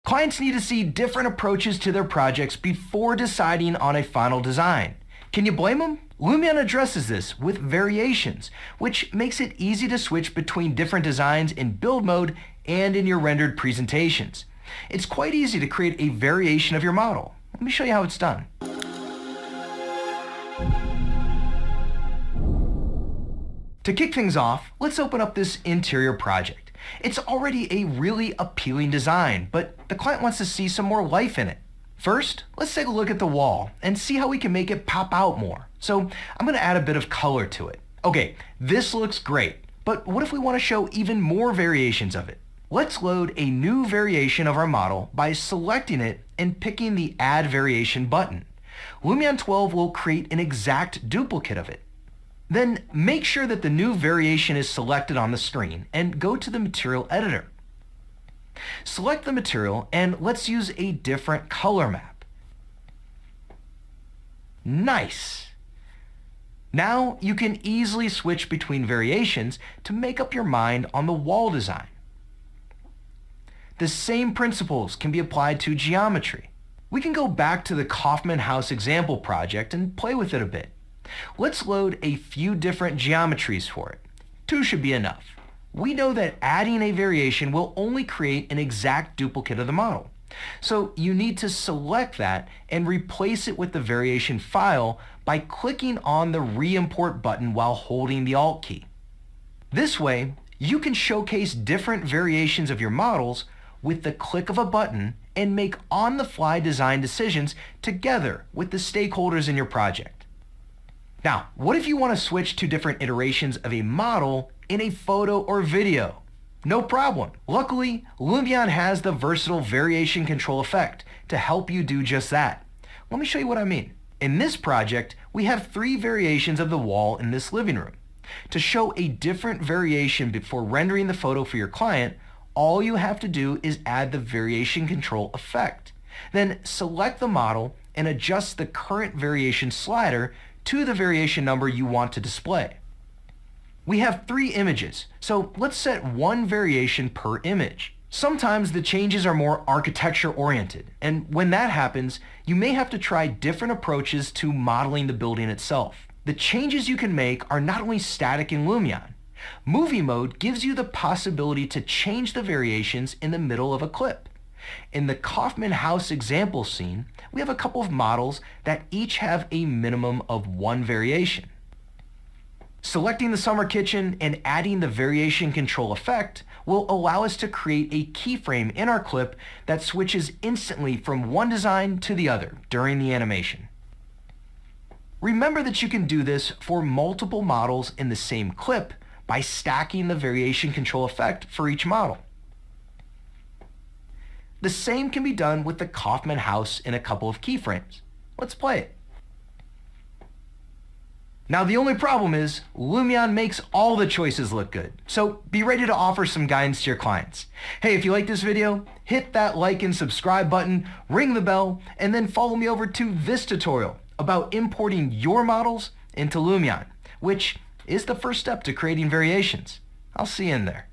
Clients need to see different approaches to their projects before deciding on a final design. Can you blame them? Lumion addresses this with variations, which makes it easy to switch between different designs in build mode and in your rendered presentations. It's quite easy to create a variation of your model. Let me show you how it's done. To kick things off, let's open up this interior project. It's already a really appealing design, but the client wants to see some more life in it. First, let's take a look at the wall and see how we can make it pop out more. So I'm going to add a bit of color to it. Okay, this looks great, but what if we want to show even more variations of it? Let's load a new variation of our model by selecting it and picking the Add Variation button. Lumion 12 will create an exact duplicate of it. Then make sure that the new variation is selected on the screen and go to the material editor. Select the material and let's use a different color map. Nice! Now you can easily switch between variations to make up your mind on the wall design. The same principles can be applied to geometry. We can go back to the Kaufman House example project and play with it a bit. Let's load a few different geometries for it. 2 should be enough. We know that adding a variation will only create an exact duplicate of the model. So you need to select that and replace it with the variation file by clicking on the Re-import button while holding the Alt key. This way, you can showcase different variations of your models with the click of a button and make on-the-fly design decisions together with the stakeholders in your project. Now, what if you want to switch to different iterations of a model in a photo or video? No problem. Luckily, Lumion has the versatile variation control effect to help you do just that. Let me show you what I mean. In this project, we have 3 variations of the wall in this living room. To show a different variation before rendering the photo for your client, all you have to do is add the variation control effect. Then select the model and adjust the current variation slider to the variation number you want to display. We have 3 images, so let's set 1 variation per image. Sometimes the changes are more architecture oriented, and when that happens, you may have to try different approaches to modeling the building itself. The changes you can make are not only static in Lumion. Movie mode gives you the possibility to change the variations in the middle of a clip. In the Kaufman House example scene, we have a couple of models that each have a minimum of 1 variation. Selecting the summer kitchen and adding the variation control effect will allow us to create a keyframe in our clip that switches instantly from one design to the other during the animation. Remember that you can do this for multiple models in the same clip by stacking the variation control effect for each model. The same can be done with the Kaufman House in a couple of keyframes. Let's play it. Now the only problem is Lumion makes all the choices look good, so be ready to offer some guidance to your clients. Hey, if you like this video, hit that like and subscribe button, ring the bell, and then follow me over to this tutorial about importing your models into Lumion, which is the first step to creating variations. I'll see you in there.